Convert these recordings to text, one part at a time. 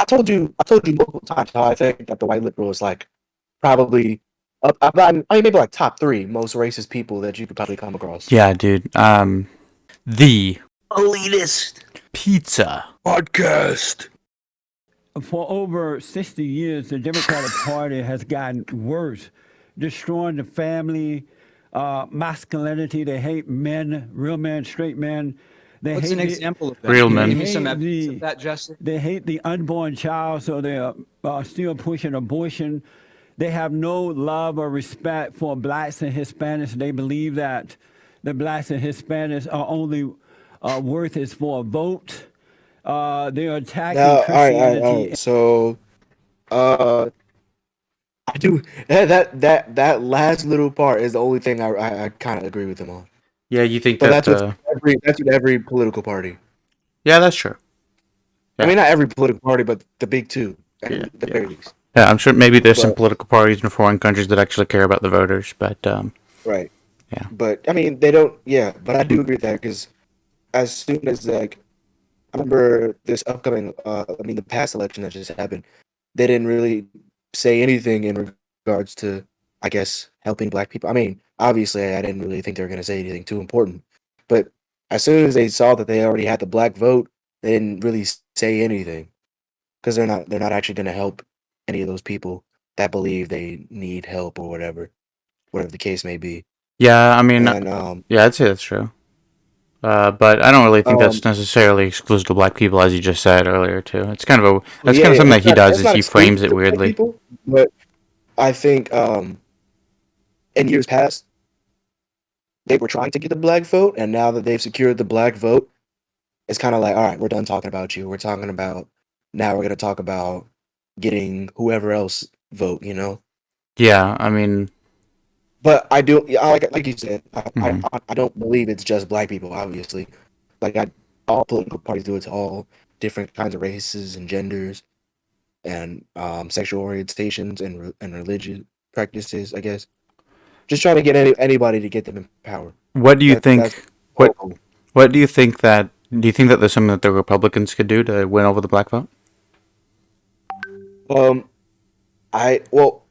I told you multiple times how I think that the white liberal is like probably maybe like top three most racist people that you could probably come across. Yeah, dude. The Elitist pizza. podcast. For over 60 years, the Democratic Party has gotten worse, destroying the family, masculinity. They hate men, real men, straight men. They What's an hate example of that? Real Can you men. give me some hate evidence of the that, Jesse? they hate the unborn child, so they're still pushing abortion. They have no love or respect for blacks and Hispanics. They believe that the blacks and Hispanics are only worth is for a vote. They're attacking Now, all Christianity. right. So, uh, I do that last little part is the only thing I kind of agree with him on. Yeah, you think But that? that's with every political party. Yeah, that's true. I Yeah. mean, not every political party, but the big two, at Yeah, the yeah. very least. Yeah, I'm sure maybe there's some But political parties in foreign countries that actually care about the voters, but right, yeah. but I mean, they don't. Yeah, but I do agree with that because as soon as like I remember this upcoming, the past election that just happened, they didn't really say anything in regards to, I guess, helping black people. I mean, obviously, I didn't really think they were going to say anything too important, but as soon as they saw that they already had the black vote, they didn't really say anything because they're not actually going to help any of those people that believe they need help or whatever the case may be. Yeah, I mean, And yeah, I'd say that's true. But I don't really think um, that's necessarily exclusive to black people, as you just said earlier too. It's kind of well, that's yeah, kind of something that he does it's is not he frames exclusive it to black weirdly. people, but I think in years past they were trying to get the black vote, and now that they've secured the black vote, it's kind of like, all right, we're done talking about you. We're talking about now. We're gonna talk about getting whoever else vote. Yeah, I mean, But I do, yeah, like you said, mhm. I don't believe it's just black people. Obviously, like all political parties do it to all different kinds of races and genders and sexual orientations and religious practices. I guess just trying to get anybody to get them in power. What do you That's think? the whole goal. What do you think that? Do you think that there's something that the Republicans could do to win over the black vote? Um, I well,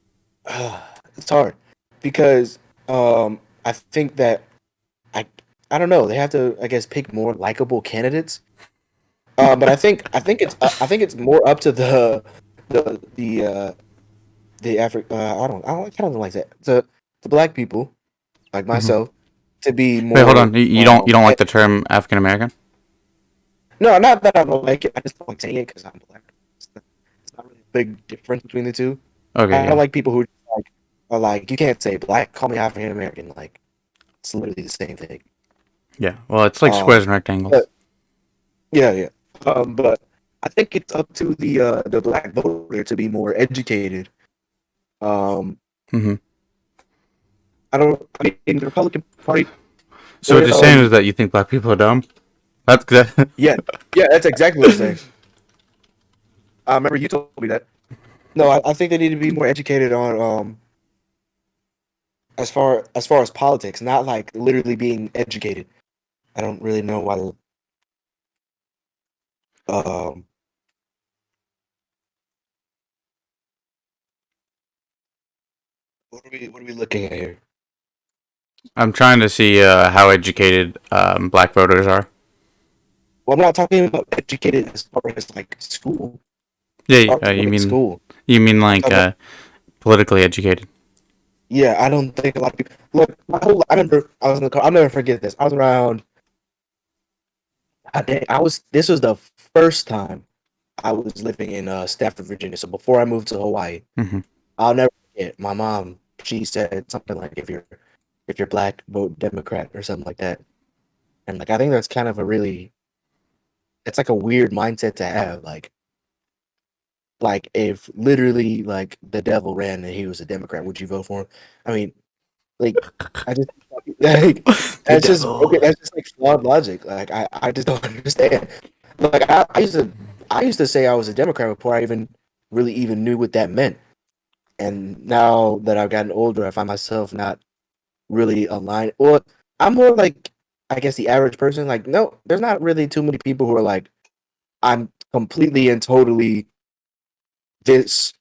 it's hard because I think that I I don't know. They have to, I guess, pick more likable candidates. But I think it's more up to the the uh the I kind of like that the black people like Hmm. myself to be Wait, hold more on. You don't like the term African American? no, not that I don't like it. I just don't like saying it because I'm black. It's not really a big difference between the two. Okay, I don't yeah, like people who like are like you can't say black, call me African American. Like it's literally the same thing. yeah. Well, it's like Um, squares and rectangles. but yeah. But I think it's up to the black voter to be more educated. Um, Hmm. I don't. I mean, the Republican Party. So what They're you're saying is that you think black people are dumb? That's good. yeah, yeah. That's exactly what I'm saying. I remember you told me that. No, I think they need to be more educated on as far as politics, not like literally being educated. I don't really know why. Um, what are we looking at here? I'm trying to see how educated black voters are. Well, I'm not talking about educated as far as like school. Yeah, As far as you like mean school. I'm like talking about, politically educated? yeah, I don't think a lot of people look. I remember I was in the car. I'll never forget this. I was around. I was. This was the first time I was living in Stafford, Virginia. So before I moved to Hawaii, Hmm. I'll never forget. My mom, she said something like, "If you're black, vote Democrat" or something like that. And like I think that's kind of it's like a weird mindset to have. Like if literally like the devil ran and he was a Democrat, would you vote for him? I mean, like I just like The that's just okay. devil. That's just like flawed logic. Like I just don't understand. Like I used to say I was a Democrat before I even knew what that meant. And now that I've gotten older, I find myself not really aligned. Well, I'm more like I guess the average person. Like, no, there's not really too many people who are like, I'm completely and totally this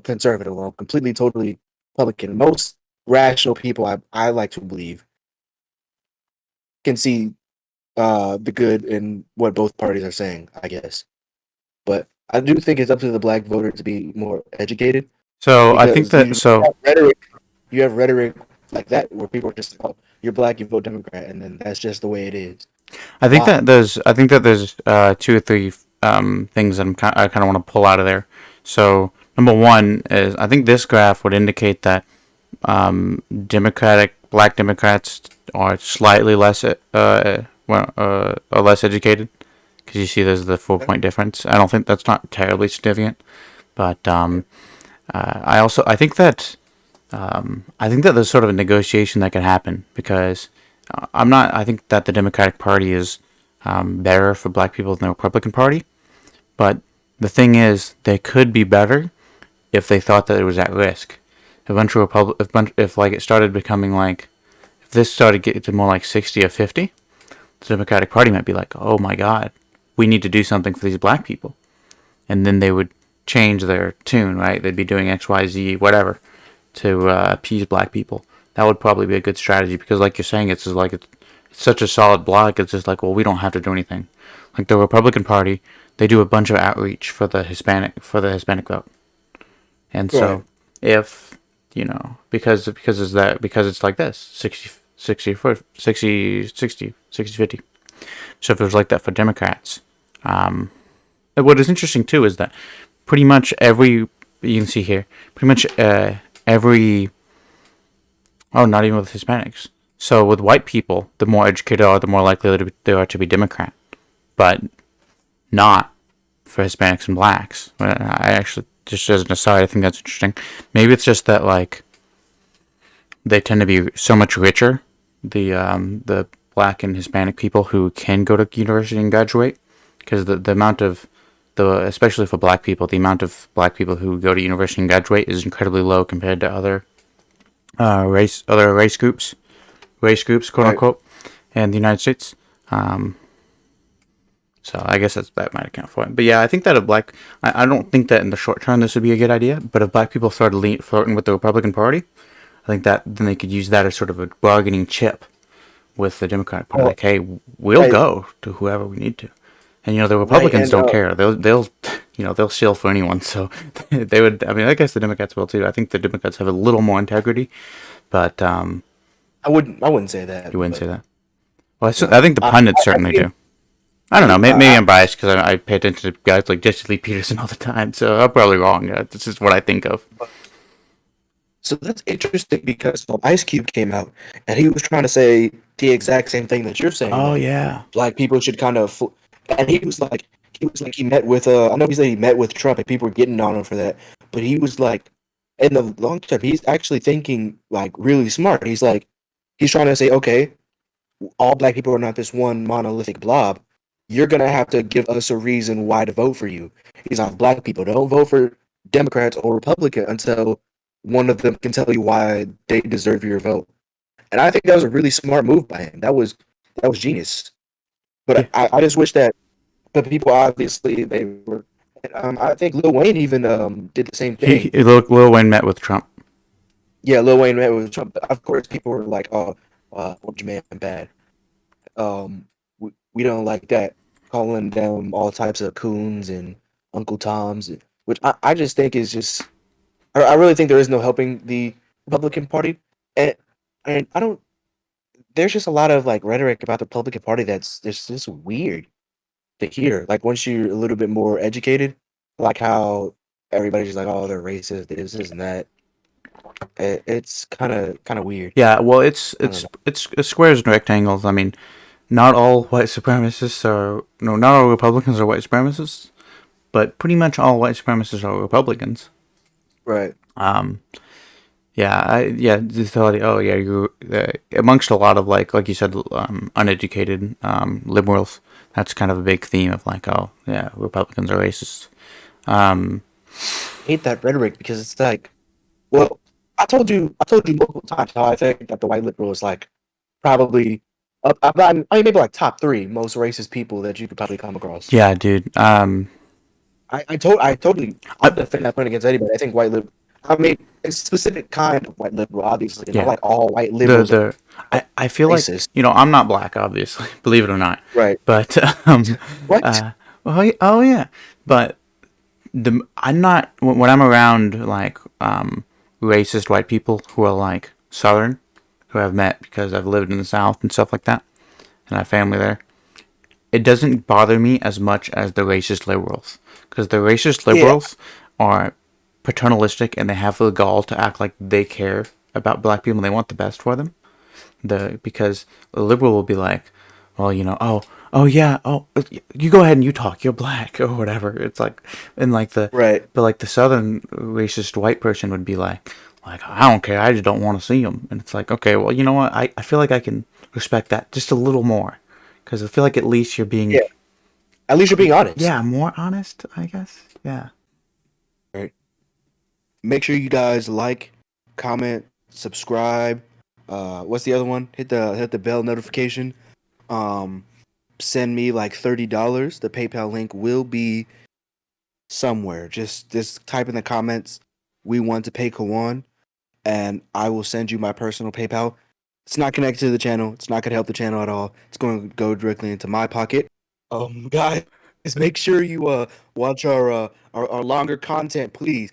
conservative or completely, totally Republican. Most rational people, I like to believe, can see the good in what both parties are saying, I guess. But I do think it's up to the black voter to be more educated So I think because that you have rhetoric like that where people are just like, oh, you're black, you vote Democrat, and then that's just the way it is. Why? I think that there's two or three things that I kind of want to pull out of there. So number one is I think this graph would indicate that black Democrats are slightly less are less educated because you see there's the 4 point difference. I don't think that's not terribly significant, but I think that there's sort of a negotiation that could happen because I think that the Democratic Party is better for black people than the Republican Party, but the thing is they could be better if they thought that it was at risk. If like it started becoming like, if this started getting to more like 60 or 50, the Democratic Party might be like, oh my God, we need to do something for these black people. And then they would change their tune, right? They'd be doing X, Y, Z, whatever to appease black people. That would probably be a good strategy because, like you're saying, it's such a solid block. It's just like, well, we don't have to do anything. Like the Republican Party, they do a bunch of outreach for the Hispanic vote. And Right. so if, because it's like this, 50. So if it was like that for Democrats, what is interesting too is that pretty much every, you can see here, pretty much every, oh, not even with Hispanics. So with white people, the more educated they are, the more likely they are to be Democrat. But not for Hispanics and blacks. I actually, just as an aside, I think that's interesting. Maybe it's just that like they tend to be so much richer, the black and Hispanic people who can go to university and graduate, because the amount of especially for black people, the amount of black people who go to university and graduate is incredibly low compared to other race groups, quote Right. unquote, in the United States. Um, So I guess that might account for it. But yeah, I think that I don't think that in the short term this would be a good idea. But if black people started flirting with the Republican Party, I think that then they could use that as sort of a bargaining chip with the Democratic Party. Oh, Like, hey, we'll right. go to whoever we need to. And the Right. Republicans And don't care. They'll they'll shill for anyone. So they would. I mean, I guess the Democrats will too. I think the Democrats have a little more integrity, but I wouldn't say that, you wouldn't but say that. Well, I no. think the pundits I certainly think do. I don't know. Maybe I I'm biased because I pay attention to guys like Jesse Lee Peterson all the time, so I'm probably wrong. This is what I think of. so that's interesting because Ice Cube came out and he was trying to say the exact same thing that you're saying Oh that yeah, black people should kind of and he met with I know he said he met with Trump and people were getting on him for that, but he was like in the long term he's actually thinking like really smart. He's trying to say okay, all black people are not this one monolithic blob. You're gonna have to give us a reason why to vote for you. He's like, black people don't vote for Democrats or Republican until one of them can tell you why they deserve your vote. And I think that was a really smart move by him. That was genius. yeah. But I just wish that the people obviously they were. I think Lil Wayne even did the same thing. Lil Wayne met with Trump. Yeah, Lil Wayne met with Trump. Of course, people were like, "Oh, what your man bad." We don't like that, calling them all types of coons and Uncle Toms, which I just think is just. I really think there is no helping the Republican Party, and I don't. There's just a lot of like rhetoric about the Republican Party that's just weird to hear. Like once you're a little bit more educated, like how everybody's just like, oh, they're racist, this and that. It's kind of weird. Yeah, well, I don't know. it's squares and rectangles. I mean, not all white supremacists are no, not all Republicans are white supremacists, but pretty much all white supremacists are Republicans. Right. Um, yeah, just tell you, oh yeah, you amongst a lot of like you said, uneducated liberals. That's kind of a big theme of like, oh yeah, Republicans are racist. Um, Hate that rhetoric because it's like, well, I told you multiple times how I think that the white liberal is like probably I mean maybe like top three most racist people that you could probably come across. yeah, dude. I totally I, defend that point against anybody. I think I mean, it's a specific kind of white liberal, obviously. Not yeah, like all white the liberals the are I feel like racist. I'm not black, obviously, believe it or not, Right. but What? uh, oh yeah, but I'm not when I'm around like racist white people who are like Southern, who I've met because I've lived in the South and stuff like that, and I have family there. It doesn't bother me as much as the racist liberals, because the racist Yeah. liberals are paternalistic and they have the gall to act like they care about black people and they want the best for them. Because a liberal will be like, well, oh yeah, oh, you go ahead and you talk, you're black or whatever. It's like, and like Right. but like the southern racist white person would be like I don't care, I just don't want to see them. And it's like, okay, well, you know what? I feel like I can respect that just a little more, because I feel like at least you're being, Yeah. At least you're being honest. yeah, more honest, I guess. Yeah. Right. Make sure you guys like, comment, subscribe. What's the other one? Hit the bell notification. Um, Send me like $30. The PayPal link will be somewhere. Just type in the comments. We want to pay Kawan, and I will send you my personal PayPal. It's not connected to the channel. It's not going to help the channel at all. It's going to go directly into my pocket. Guys, make sure you watch our longer content, please.